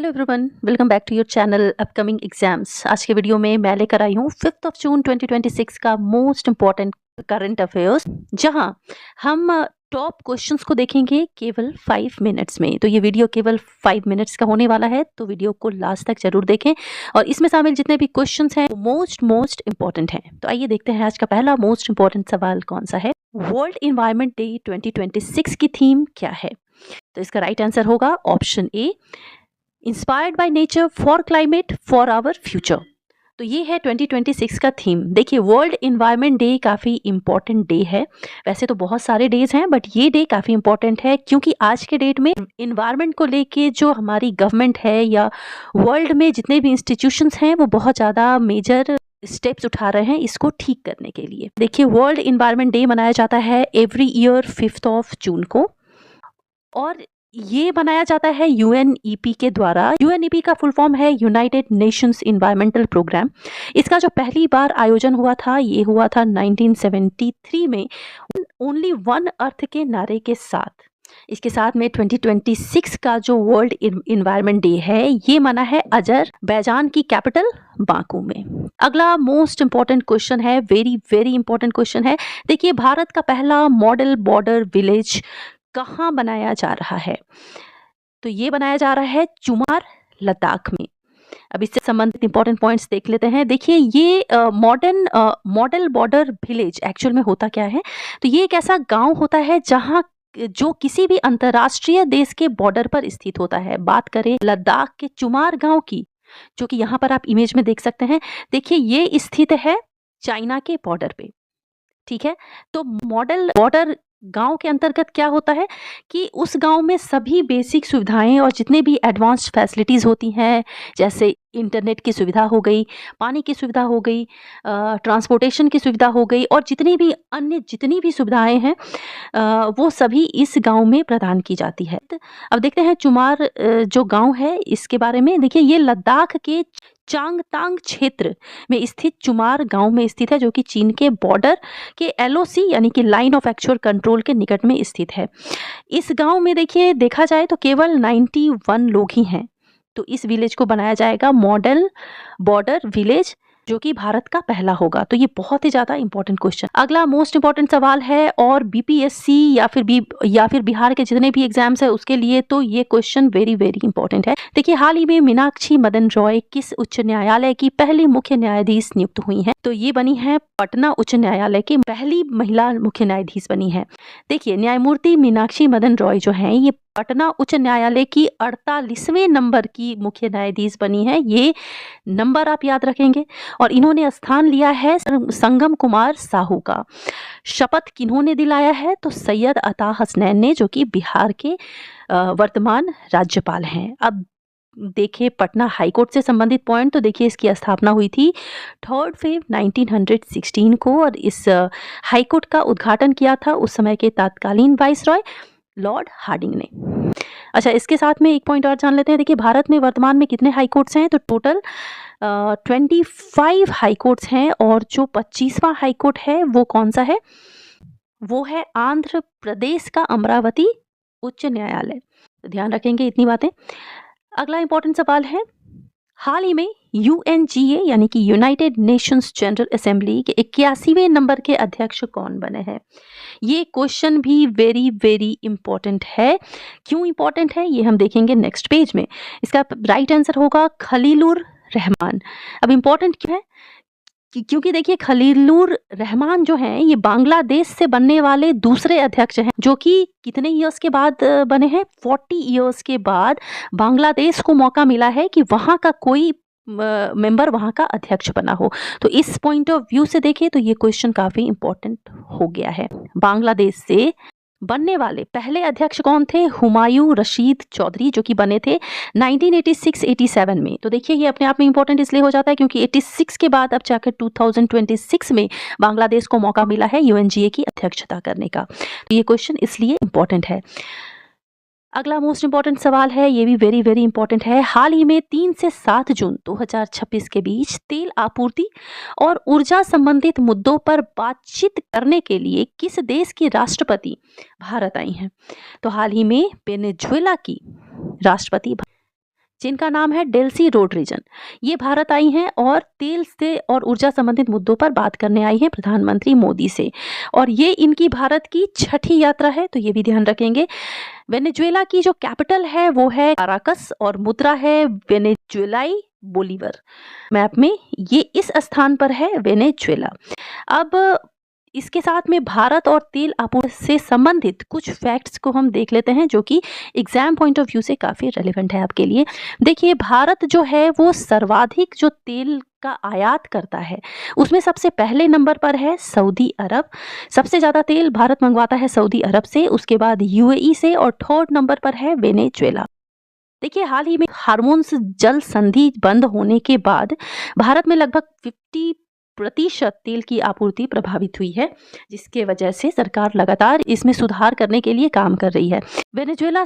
Hello everyone, welcome back to your channel upcoming exams. आज के video में मैं लेकर आई हूँ 5 जून 2026 का मोस्ट इम्पॉर्टेंट करंट अफेयर्स, जहां हम टॉप क्वेश्चंस को देखेंगे केवल 5 मिनट्स में। तो ये वीडियो केवल 5 मिनट्स का होने वाला है, तो वीडियो को लास्ट तक जरूर देखें और इसमें शामिल जितने भी क्वेश्चंस हैं वो मोस्ट इम्पॉर्टेंट हैं। तो आइए देखते हैं आज का पहला मोस्ट इम्पॉर्टेंट सवाल कौन सा है। वर्ल्ड इन्वायरमेंट डे 2026 की थीम क्या है? तो इसका राइट आंसर होगा option A, inspired by nature for climate for our future. तो ये है 2026 का थीम। देखिए, वर्ल्ड इन्वायरमेंट डे काफ़ी इम्पॉर्टेंट डे है। वैसे तो बहुत सारे डेज हैं, बट ये डे काफ़ी इम्पॉर्टेंट है क्योंकि आज के डेट में इन्वायरमेंट को लेके जो हमारी गवर्नमेंट है या वर्ल्ड में जितने भी इंस्टीट्यूशंस हैं वो बहुत ज़्यादा मेजर स्टेप्स उठा रहे हैं इसको ठीक करने के लिए। देखिए, वर्ल्ड इन्वायरमेंट डे मनाया जाता है एवरी ईयर 5 जून को, और ये बनाया जाता है यूएनईपी के द्वारा। यूएनईपी का फुल फॉर्म है यूनाइटेड नेशंस इन्वायरमेंटल प्रोग्राम। इसका जो पहली बार आयोजन हुआ था ये हुआ था 1973 में, ओनली वन अर्थ के नारे के साथ। इसके साथ में 2026 का जो वर्ल्ड इन्वायरमेंट डे है ये मना है अजरबैजान की कैपिटल बाकू में। अगला मोस्ट इंपॉर्टेंट क्वेश्चन है, वेरी वेरी इंपॉर्टेंट क्वेश्चन है। देखिए, भारत का पहला मॉडल बॉर्डर विलेज कहाँ बनाया जा रहा है? तो ये बनाया जा रहा है चुमार, लद्दाख में। अब इससे संबंधित इंपॉर्टेंट पॉइंट्स देख लेते हैं। देखिए, ये मॉडल बॉर्डर विलेज एक्चुअल में होता क्या है? तो ये एक ऐसा गांव होता है जहां जो किसी भी अंतर्राष्ट्रीय देश के बॉर्डर पर स्थित होता है। बात करें लद्दाख के चुमार गांव की, जो कि यहाँ पर आप इमेज में देख सकते हैं। देखिए, ये स्थित है चाइना के बॉर्डर पे, ठीक है। तो मॉडल बॉर्डर गांव के अंतर्गत क्या होता है कि उस गांव में सभी बेसिक सुविधाएं और जितने भी एडवांस्ड फैसिलिटीज़ होती हैं, जैसे इंटरनेट की सुविधा हो गई, पानी की सुविधा हो गई, ट्रांसपोर्टेशन की सुविधा हो गई, और जितनी भी सुविधाएं हैं वो सभी इस गांव में प्रदान की जाती है। अब देखते हैं चुमार जो गांव है इसके बारे में। देखिए, ये लद्दाख के चांगतांग क्षेत्र में स्थित चुमार गांव में स्थित है, जो कि चीन के बॉर्डर के एलओसी यानी कि लाइन ऑफ एक्चुअल कंट्रोल के निकट में स्थित है। इस गांव में देखिए, देखा जाए तो केवल 91 लोग ही हैं। तो इस विलेज को बनाया जाएगा मॉडल बॉर्डर विलेज, जो कि भारत का पहला होगा। तो ये बहुत ही ज्यादा इंपॉर्टेंट क्वेश्चन। अगला मोस्ट इंपॉर्टेंट सवाल है, और बीपीएससी या फिर बिहार के जितने भी एग्जाम्स है उसके लिए तो ये क्वेश्चन वेरी वेरी इंपॉर्टेंट है। देखिए, हाल ही में मीनाक्षी मदन रॉय किस उच्च न्यायालय की पहली मुख्य न्यायाधीश नियुक्त हुई हैं? तो ये बनी है पटना उच्च न्यायालय की पहली महिला मुख्य न्यायाधीश बनी है। देखिए, न्यायमूर्ति मीनाक्षी मदन रॉय जो है ये पटना उच्च न्यायालय की 48वें नंबर की मुख्य न्यायाधीश बनी है। ये नंबर आप याद रखेंगे। और इन्होंने स्थान लिया है संगम कुमार साहू का। शपथ किन्होंने दिलाया है? तो सैयद अता हसनैन ने, जो कि बिहार के वर्तमान राज्यपाल हैं। अब देखिए, पटना हाईकोर्ट से संबंधित पॉइंट। तो देखिए, इसकी स्थापना हुई थी 3 फेब 1916 को, और इस हाईकोर्ट का उद्घाटन किया था उस समय के तत्कालीन वाइसरॉय लॉर्ड हार्डिंग ने। अच्छा, इसके साथ में एक पॉइंट और जान लेते हैं। देखिए, भारत में वर्तमान में कितने हाई कोर्ट्स हैं? तो टोटल 25 हाई कोर्ट्स हैं, और जो 25वां हाई कोर्ट है वो कौन सा है? वो है आंध्र प्रदेश का अमरावती उच्च न्यायालय। तो ध्यान रखेंगे इतनी बातें। अगला इंपॉर्टेंट सवाल है, हाल ही में यूएनजीए यानी कि यूनाइटेड नेशंस जनरल असेंबली के 81वें नंबर के अध्यक्ष कौन बने हैं? ये क्वेश्चन भी वेरी वेरी इंपॉर्टेंट है। क्यों इंपॉर्टेंट है ये हम देखेंगे नेक्स्ट पेज में। इसका राइट आंसर होगा खलीलुर रहमान। अब इंपॉर्टेंट क्यों है? क्योंकि देखिए, खलीलुर रहमान जो हैं ये बांग्लादेश से बनने वाले दूसरे अध्यक्ष हैं, जो कि कितने ईयर्स के बाद बने हैं? 40 ईयर्स के बाद बांग्लादेश को मौका मिला है कि वहाँ का कोई मेंबर वहाँ का अध्यक्ष बना हो। तो इस पॉइंट ऑफ व्यू से देखें तो ये क्वेश्चन काफी इंपॉर्टेंट हो गया है। बांग्लादेश से बनने वाले पहले अध्यक्ष कौन थे? हुमायूं रशीद चौधरी, जो कि बने थे 1986-87 में। तो देखिए, ये अपने आप में इंपॉर्टेंट इसलिए हो जाता है क्योंकि 86 के बाद अब जाकर 2026 में बांग्लादेश को मौका मिला है यूएनजीए की अध्यक्षता करने का। तो ये क्वेश्चन इसलिए इंपॉर्टेंट है। अगला मोस्ट इंपॉर्टेंट सवाल है, ये भी वेरी वेरी इंपॉर्टेंट है। हाल ही में 3 से 7 जून 2026 के बीच तेल आपूर्ति और ऊर्जा संबंधित मुद्दों पर बातचीत करने के लिए किस देश की राष्ट्रपति भारत आई हैं? तो हाल ही में वेनेजुएला की राष्ट्रपति जिनका नाम है डेल्सी रोड्रिगन। ये भारत आई हैं और तेल से और ऊर्जा संबंधित मुद्दों पर बात करने आई हैं प्रधानमंत्री मोदी से, और ये इनकी भारत की छठी यात्रा है, तो ये भी ध्यान रखेंगे। वेनेजुएला की जो कैपिटल है वो है काराकस और मुद्रा है वेनेजुएलाई बोलीवर। मैप में ये इस स्थान पर है वेनेजुएला। अब इसके साथ में भारत और तेल आपूर्ति से संबंधित कुछ फैक्ट्स को हम देख लेते हैं जो कि एग्जाम पॉइंट ऑफ व्यू से काफ़ी रेलेवेंट है आपके लिए। देखिए, भारत जो है वो सर्वाधिक जो तेल का आयात करता है उसमें सबसे पहले नंबर पर है सऊदी अरब। सबसे ज़्यादा तेल भारत मंगवाता है सऊदी अरब से, उसके बाद यूएई से, और थर्ड नंबर पर है वेनेजुएला। देखिए, हाल ही में हार्मोन्स जल संधि बंद होने के बाद भारत में लगभग 50% तेल की आपूर्ति प्रभावित हुई है, जिसके वजह से सरकार लगातार इसमें सुधार करने के लिए काम कर रही है। वेनेजुएला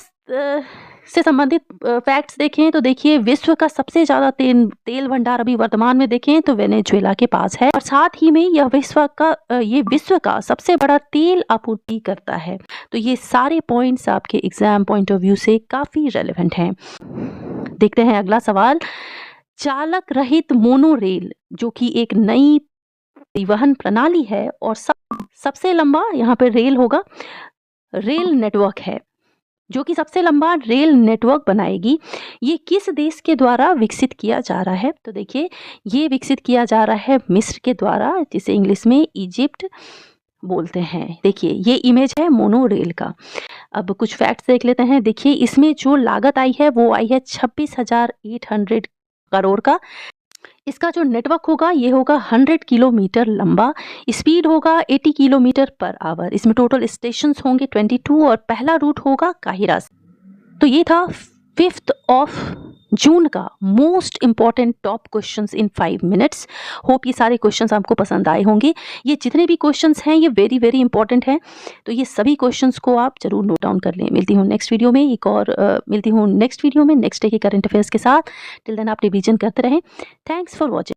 से संबंधित फैक्ट्स देखें तो देखिए, विश्व का सबसे ज़्यादा तेल भंडार अभी वर्तमान में देखें तो वेनेजुएला के पास है, और साथ ही में यह विश्व का सबसे बड़ा तेल आपूर्ति करता है। तो ये सारे पॉइंट्स आपके एग्जाम पॉइंट ऑफ व्यू से काफ़ी रेलेवेंट हैं। देखते हैं अगला सवाल। चालक रहित मोनो रेल जो कि एक नई परिवहन प्रणाली है और सबसे लंबा यहाँ पे रेल होगा, रेल नेटवर्क है जो कि सबसे लंबा रेल नेटवर्क बनाएगी। ये किस देश के द्वारा विकसित किया जा रहा है? तो देखिए, ये विकसित किया जा रहा है मिस्र के द्वारा, जिसे इंग्लिश में इजिप्ट बोलते हैं। देखिए, ये इमेज है मोनो रेल का। अब कुछ फैक्ट्स देख लेते हैं। देखिए, इसमें जो लागत आई है वो आई है 26,800 करोड़ का। इसका जो नेटवर्क होगा ये होगा 100 किलोमीटर लंबा, स्पीड होगा 80 किलोमीटर पर आवर। इसमें टोटल स्टेशंस होंगे 22 और पहला रूट होगा काहिरा से। तो ये था 5 जून का most important top questions in 5 minutes. Hope ये सारे क्वेश्चंस आपको पसंद आए होंगे। ये जितने भी क्वेश्चंस हैं ये वेरी वेरी इंपॉर्टेंट हैं, तो ये सभी क्वेश्चंस को आप जरूर नोट डाउन कर लें। मिलती हूँ नेक्स्ट वीडियो में नेक्स्ट डे के करंट अफेयर्स के साथ। टिल देन आप रिवीजन करते रहें। Thanks for watching.